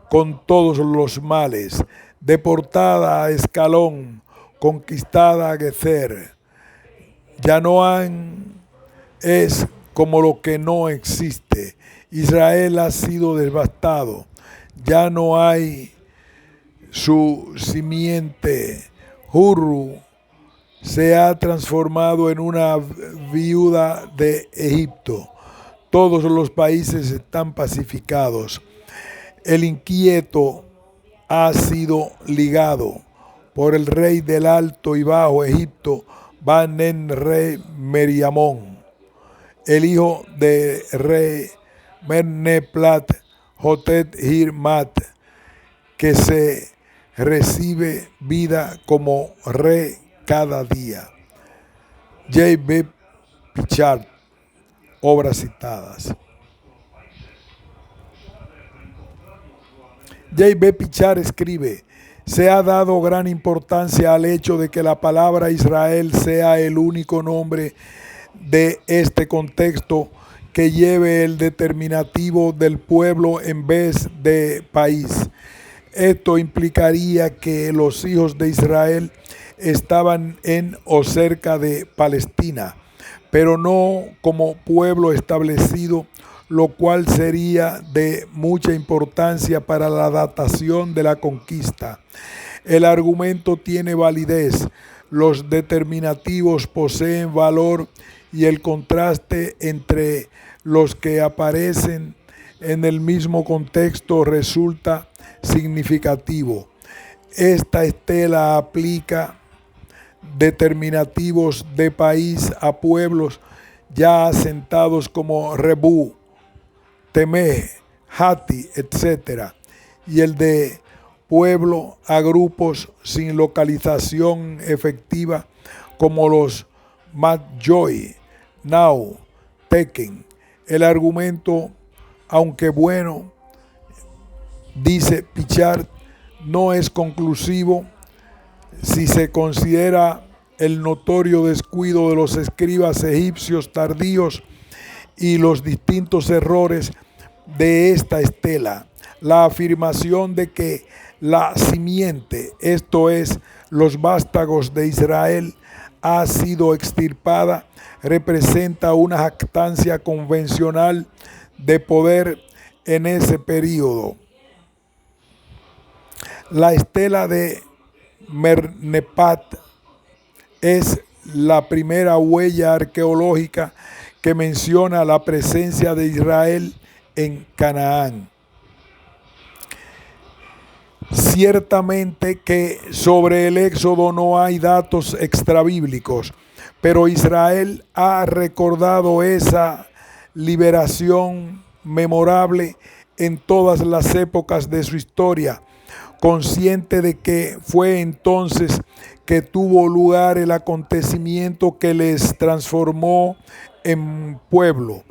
con todos los males. Deportada a Escalón, conquistada a Gezer. Yanoán es como lo que no existe. Israel ha sido devastado. Ya no hay su simiente. Hurru se ha transformado en una viuda de Egipto. Todos los países están pacificados. El inquieto ha sido ligado por el rey del Alto y Bajo Egipto, Ban-en-re Meriamón, el hijo de rey Merneplat Jotet Hirmat, que se recibe vida como rey cada día. J.B. Pichard, obras citadas. J.B. Pichard escribe: se ha dado gran importancia al hecho de que la palabra Israel sea el único nombre de este contexto que lleve el determinativo del pueblo en vez de país. Esto implicaría que los hijos de Israel estaban en o cerca de Palestina, pero no como pueblo establecido, lo cual sería de mucha importancia para la datación de la conquista. El argumento tiene validez. los determinativos poseen valor y el contraste entre los que aparecen en el mismo contexto resulta significativo. Esta estela aplica determinativos de país a pueblos ya asentados como Rebú, Temeh, Hatti, etc. Y el de pueblo a grupos sin localización efectiva como los Matjoy, Nau, Tekken. El argumento, aunque bueno, dice Pichard, no es conclusivo si se considera el notorio descuido de los escribas egipcios tardíos y los distintos errores de esta estela. La afirmación de que la simiente, esto es, los vástagos de Israel, ha sido extirpada, representa una jactancia convencional de poder en ese período. La estela de Mernepat es la primera huella arqueológica que menciona la presencia de Israel en Canaán. Ciertamente que sobre el éxodo no hay datos extrabíblicos, pero Israel ha recordado esa liberación memorable en todas las épocas de su historia, consciente de que fue entonces que tuvo lugar el acontecimiento que les transformó en pueblo.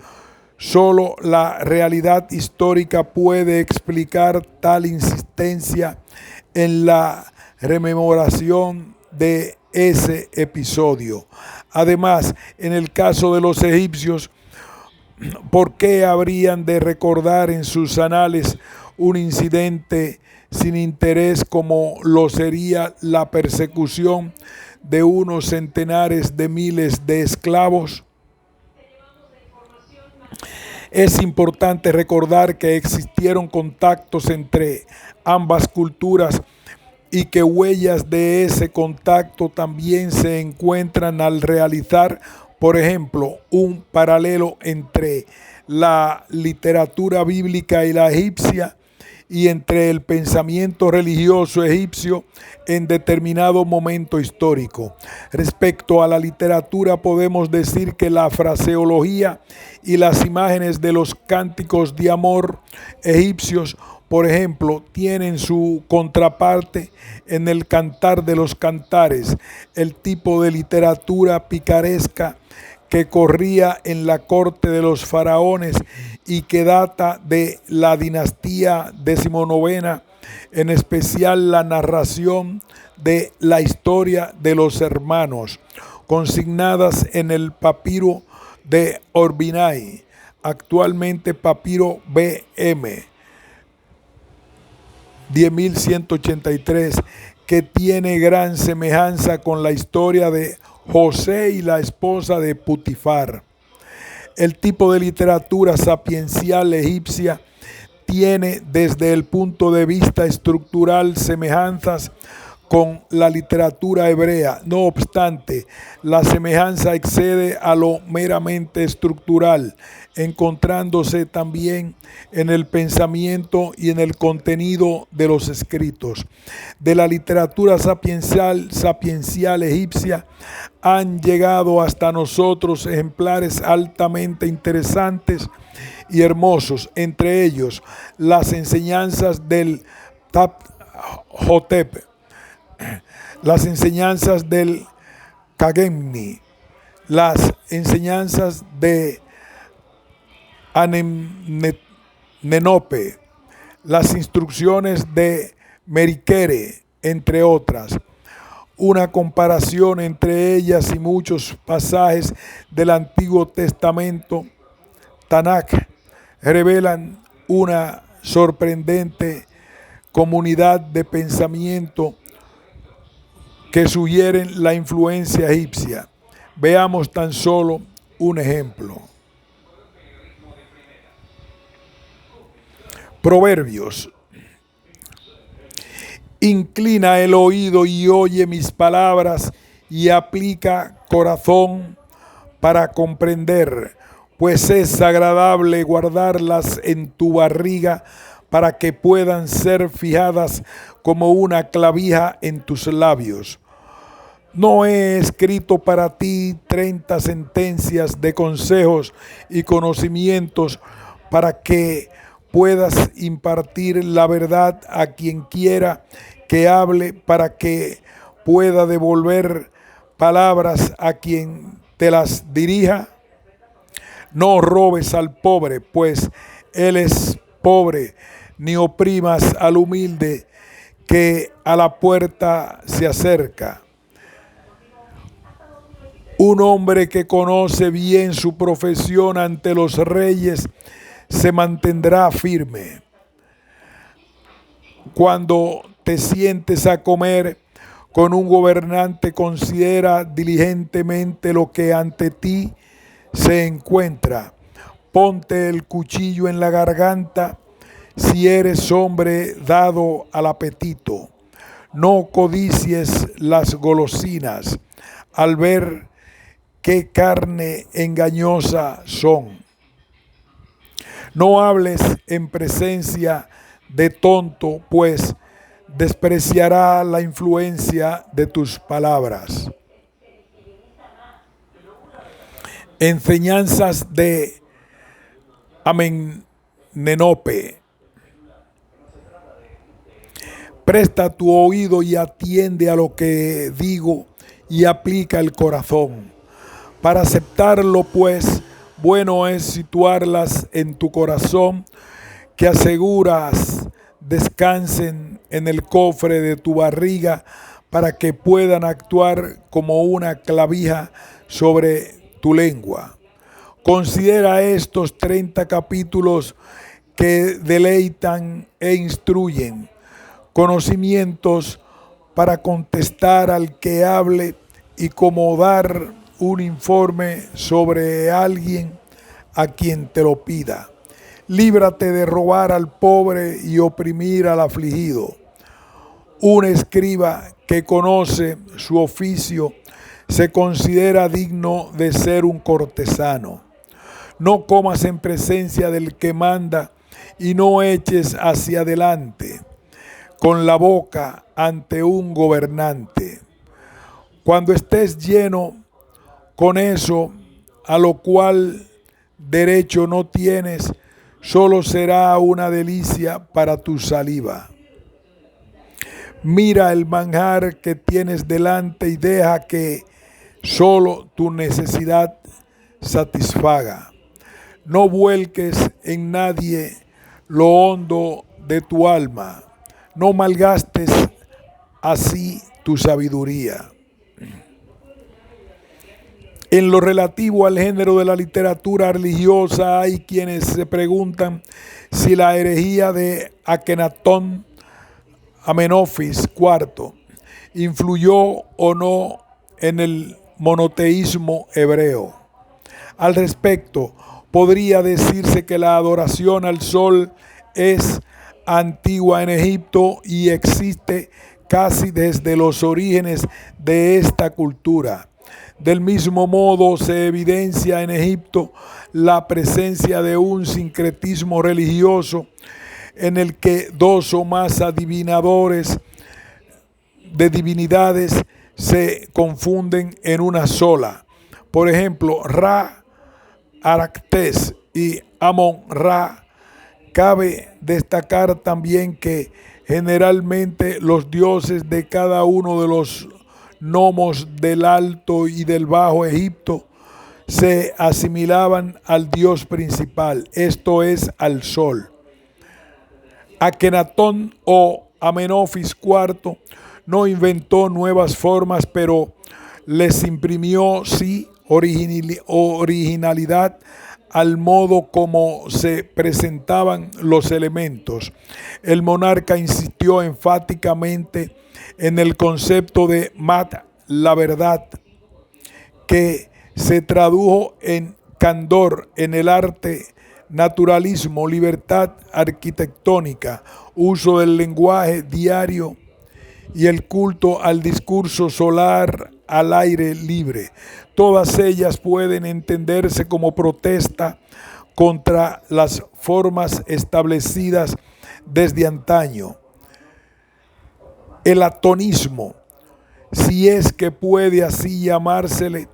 Solo la realidad histórica puede explicar tal insistencia en la rememoración de ese episodio. Además, en el caso de los egipcios, ¿por qué habrían de recordar en sus anales un incidente sin interés como lo sería la persecución de unos centenares de miles de esclavos? Es importante recordar que existieron contactos entre ambas culturas y que huellas de ese contacto también se encuentran al realizar, por ejemplo, un paralelo entre la literatura bíblica y la egipcia y entre el pensamiento religioso egipcio en determinado momento histórico. Respecto a la literatura, podemos decir que la fraseología y las imágenes de los cánticos de amor egipcios, por ejemplo, tienen su contraparte en el Cantar de los Cantares, el tipo de literatura picaresca que corría en la corte de los faraones y que data de la dinastía XIX, en especial la narración de la historia de los hermanos, consignadas en el papiro de Orbinay, actualmente papiro BM 10.183, que tiene gran semejanza con la historia de José y la esposa de Putifar. El tipo de literatura sapiencial egipcia tiene desde el punto de vista estructural semejanzas con la literatura hebrea. No obstante, la semejanza excede a lo meramente estructural, encontrándose también en el pensamiento y en el contenido de los escritos. De la literatura sapiencial egipcia han llegado hasta nosotros ejemplares altamente interesantes y hermosos, entre ellos las enseñanzas del Tap-Hotep, las enseñanzas del Kagemni, las enseñanzas de Amenemnope, las instrucciones de Merikere, entre otras. Una comparación entre ellas y muchos pasajes del Antiguo Testamento, Tanakh, revelan una sorprendente comunidad de pensamiento que sugieren la influencia egipcia. Veamos tan solo un ejemplo. Proverbios. Inclina el oído y oye mis palabras, y aplica corazón para comprender, pues es agradable guardarlas en tu barriga para que puedan ser fijadas como una clavija en tus labios. No he escrito para ti 30 sentencias de consejos y conocimientos para que puedas impartir la verdad a quien quiera que hable, para que pueda devolver palabras a quien te las dirija. No robes al pobre, pues él es pobre, ni oprimas al humilde que a la puerta se acerca. Un hombre que conoce bien su profesión ante los reyes se mantendrá firme. Cuando te sientes a comer con un gobernante, considera diligentemente lo que ante ti se encuentra. Ponte el cuchillo en la garganta si eres hombre dado al apetito. No codicies las golosinas al ver qué carne engañosa son. No hables en presencia de tonto, pues despreciará la influencia de tus palabras. Enseñanzas de Amenénope. Presta tu oído y atiende a lo que digo y aplica el corazón. Para aceptarlo, pues, bueno es situarlas en tu corazón, que aseguras descansen en el cofre de tu barriga para que puedan actuar como una clavija sobre tu lengua. Considera estos 30 capítulos que deleitan e instruyen, conocimientos para contestar al que hable y como dar un informe sobre alguien a quien te lo pida. Líbrate de robar al pobre y oprimir al afligido. Un escriba que conoce su oficio se considera digno de ser un cortesano. No comas en presencia del que manda y no eches hacia adelante con la boca ante un gobernante. Cuando estés lleno con eso, a lo cual derecho no tienes, solo será una delicia para tu saliva. Mira el manjar que tienes delante y deja que solo tu necesidad satisfaga. No vuelques en nadie lo hondo de tu alma. No malgastes así tu sabiduría. En lo relativo al género de la literatura religiosa, hay quienes se preguntan si la herejía de Akenatón Amenofis IV influyó o no en el monoteísmo hebreo. Al respecto, podría decirse que la adoración al sol es antigua en Egipto y existe casi desde los orígenes de esta cultura. Del mismo modo, se evidencia en Egipto la presencia de un sincretismo religioso en el que dos o más adivinadores de divinidades se confunden en una sola. Por ejemplo, Ra, Aractés y Amon-Ra. Cabe destacar también que generalmente los dioses de cada uno de los nomos del Alto y del Bajo Egipto se asimilaban al dios principal, esto es, al sol. Akenatón o Amenofis IV no inventó nuevas formas, pero les imprimió sí originalidad al modo como se presentaban los elementos. El monarca insistió enfáticamente en el concepto de Mat, la verdad, que se tradujo en candor en el arte, naturalismo, libertad arquitectónica, uso del lenguaje diario y el culto al discurso solar al aire libre. Todas ellas pueden entenderse como protesta contra las formas establecidas desde antaño. El atonismo, si es que puede así llamársele,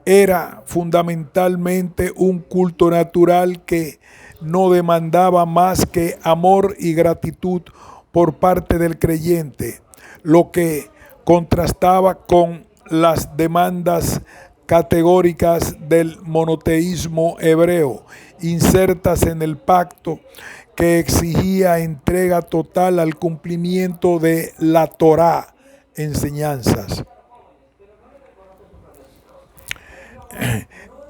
era fundamentalmente un culto natural que no demandaba más que amor y gratitud por parte del creyente, lo que contrastaba con las demandas categóricas del monoteísmo hebreo, insertas en el pacto, que exigía entrega total al cumplimiento de la Torá, enseñanzas.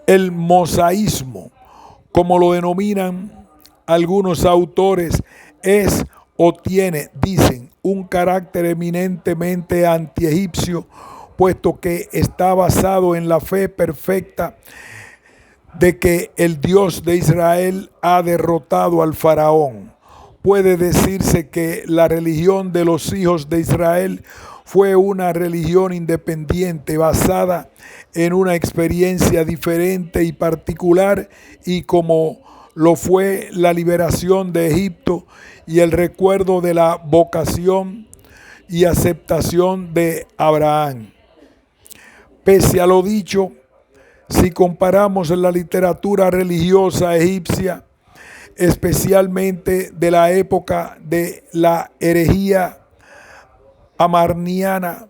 El mosaísmo, como lo denominan algunos autores, es o tiene, dicen, un carácter eminentemente antiegipcio, puesto que está basado en la fe perfecta de que el Dios de Israel ha derrotado al faraón. Puede decirse que la religión de los hijos de Israel fue una religión independiente basada en una experiencia diferente y particular, y como lo fue la liberación de Egipto y el recuerdo de la vocación y aceptación de Abraham. Pese a lo dicho, si comparamos la literatura religiosa egipcia, especialmente de la época de la herejía amarniana,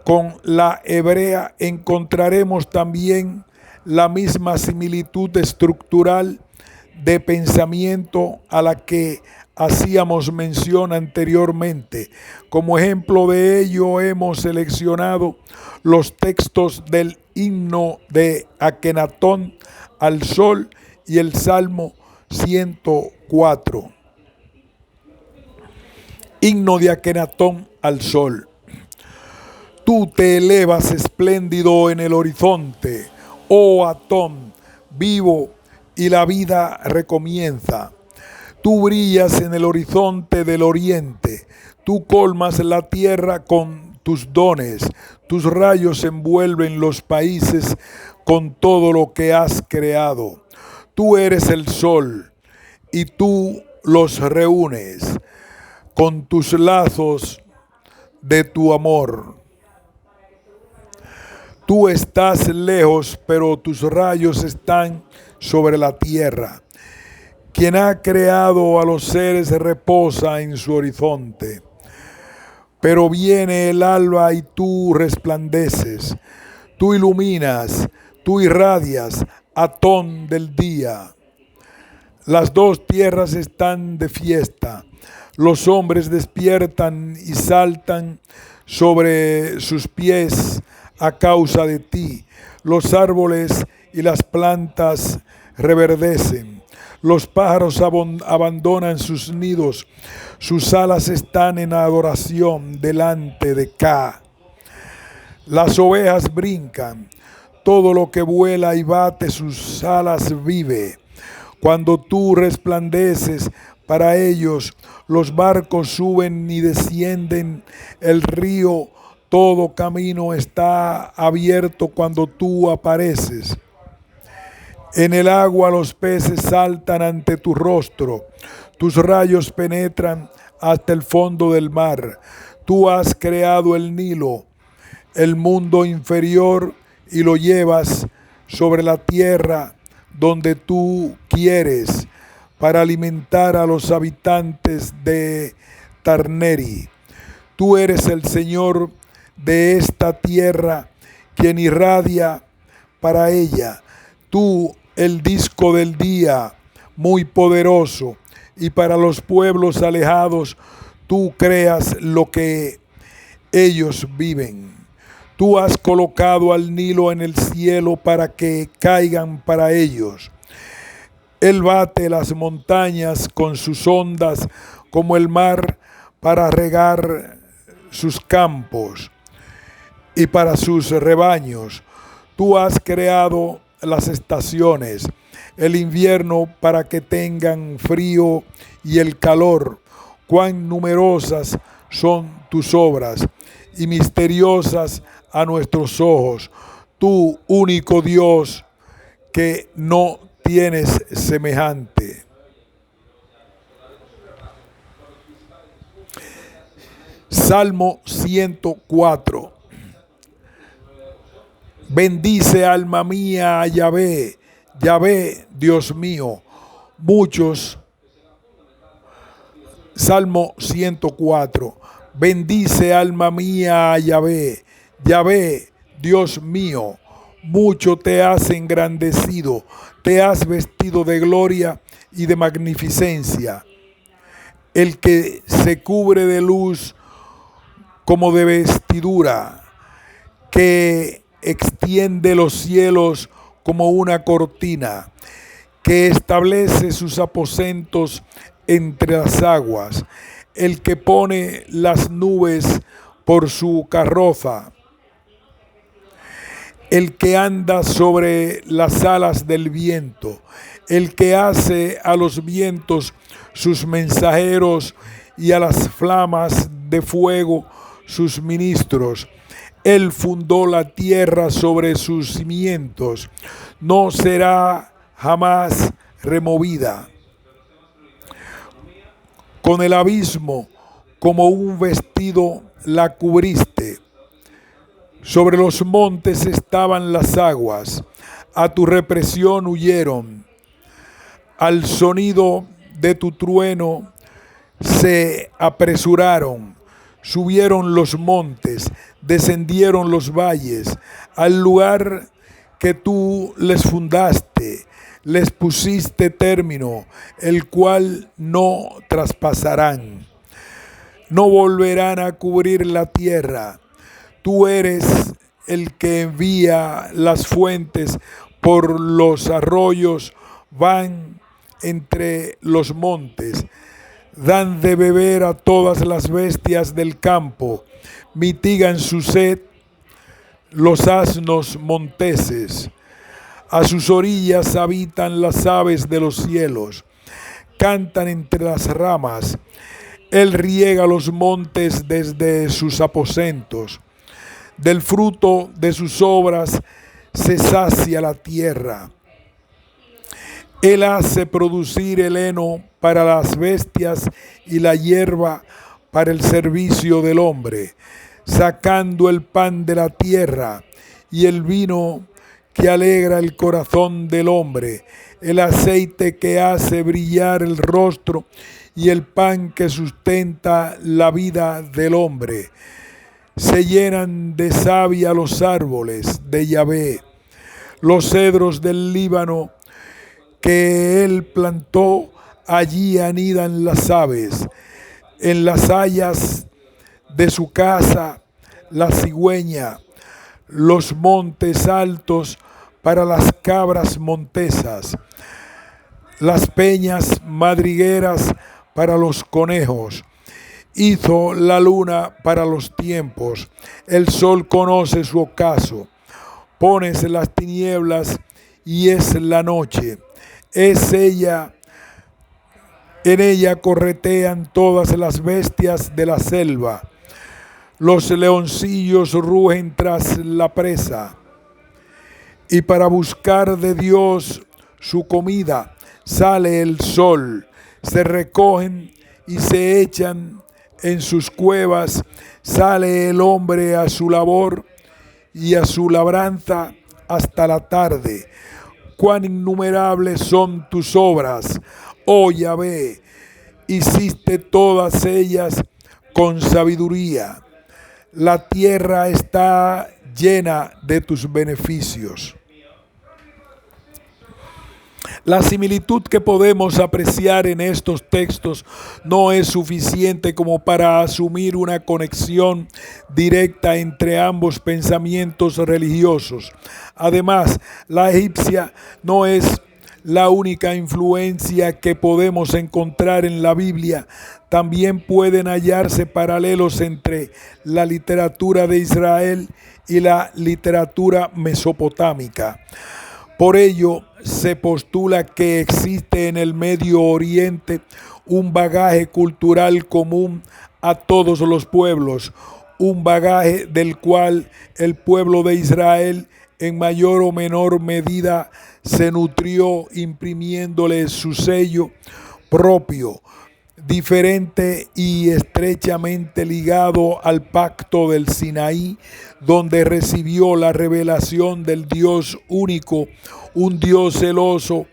con la hebrea, encontraremos también la misma similitud estructural de pensamiento a la que hacíamos mención anteriormente. Como ejemplo de ello, hemos seleccionado los textos del himno de Akenatón al sol y el Salmo 104. Himno de Akenatón al sol. Tú te elevas espléndido en el horizonte, oh Atón, vivo, y la vida recomienza. Tú brillas en el horizonte del oriente, tú colmas la tierra con tus dones, tus rayos envuelven los países con todo lo que has creado. Tú eres el sol y tú los reúnes con tus lazos de tu amor. Tú estás lejos, pero tus rayos están sobre la tierra. Quien ha creado a los seres reposa en su horizonte. Pero viene el alba y tú resplandeces. Tú iluminas, tú irradias, Atón del día. Las dos tierras están de fiesta. Los hombres despiertan y saltan sobre sus pies a causa de ti. Los árboles y las plantas reverdecen. Los pájaros abandonan sus nidos. Sus alas están en adoración delante de Ka. Las ovejas brincan. Todo lo que vuela y bate sus alas vive. Cuando tú resplandeces para ellos, los barcos suben y descienden. El río, todo camino está abierto cuando tú apareces. En el agua los peces saltan ante tu rostro. Tus rayos penetran hasta el fondo del mar. Tú has creado el Nilo, el mundo inferior, y lo llevas sobre la tierra donde tú quieres, para alimentar a los habitantes de Tarneri. Tú eres el Señor de esta tierra, quien irradia para ella. Tú, el disco del día, muy poderoso, y para los pueblos alejados, tú creas lo que ellos viven. Tú has colocado al Nilo en el cielo para que caigan para ellos. Él bate las montañas con sus ondas como el mar para regar sus campos y para sus rebaños. Tú has creado las estaciones, el invierno para que tengan frío y el calor. Cuán numerosas son tus obras y misteriosas a nuestros ojos. Tú, único Dios, que no tienes semejante. Salmo 104. Bendice, alma mía, a Yahvé, Yahvé, Dios mío. Salmo 104. Bendice, alma mía, a Yahvé, Yahvé, Dios mío. Mucho te has engrandecido, te has vestido de gloria y de magnificencia. El que se cubre de luz como de vestidura, que extiende los cielos como una cortina, que establece sus aposentos entre las aguas, el que pone las nubes por su carroza, el que anda sobre las alas del viento, el que hace a los vientos sus mensajeros y a las flamas de fuego sus ministros. Él fundó la tierra sobre sus cimientos, no será jamás removida. Con el abismo como un vestido la cubriste. Sobre los montes estaban las aguas, a tu represión huyeron. Al sonido de tu trueno se apresuraron. Subieron los montes, descendieron los valles, al lugar que tú les fundaste, les pusiste término, el cual no traspasarán. No volverán a cubrir la tierra. Tú eres el que envía las fuentes por los arroyos, van entre los montes. Dan de beber a todas las bestias del campo, mitigan su sed los asnos monteses. A sus orillas habitan las aves de los cielos, cantan entre las ramas. Él riega los montes desde sus aposentos. Del fruto de sus obras se sacia la tierra. Él hace producir el heno para las bestias y la hierba para el servicio del hombre, sacando el pan de la tierra y el vino que alegra el corazón del hombre, el aceite que hace brillar el rostro y el pan que sustenta la vida del hombre. Se llenan de savia los árboles de Yahvé, los cedros del Líbano que él plantó, allí anidan las aves. En las hayas de su casa la cigüeña, los montes altos para las cabras montesas, las peñas madrigueras para los conejos. Hizo la luna para los tiempos, el sol conoce su ocaso. Pones las tinieblas y es la noche. Es ella, en ella corretean todas las bestias de la selva. Los leoncillos rugen tras la presa. Y para buscar de Dios su comida sale el sol. Se recogen y se echan en sus cuevas. Sale el hombre a su labor y a su labranza hasta la tarde. Cuán innumerables son tus obras, oh Yahvé, hiciste todas ellas con sabiduría. La tierra está llena de tus beneficios. La similitud que podemos apreciar en estos textos no es suficiente como para asumir una conexión directa entre ambos pensamientos religiosos. Además, la egipcia no es la única influencia que podemos encontrar en la Biblia. También pueden hallarse paralelos entre la literatura de Israel y la literatura mesopotámica. Por ello, se postula que existe en el Medio Oriente un bagaje cultural común a todos los pueblos, un bagaje del cual el pueblo de Israel en mayor o menor medida se nutrió, imprimiéndole su sello propio, diferente y estrechamente ligado al pacto del Sinaí, donde recibió la revelación del Dios único, un Dios celoso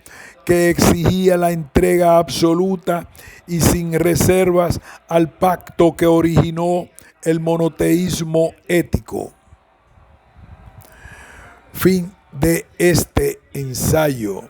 que exigía la entrega absoluta y sin reservas al pacto que originó el monoteísmo ético. Fin de este ensayo.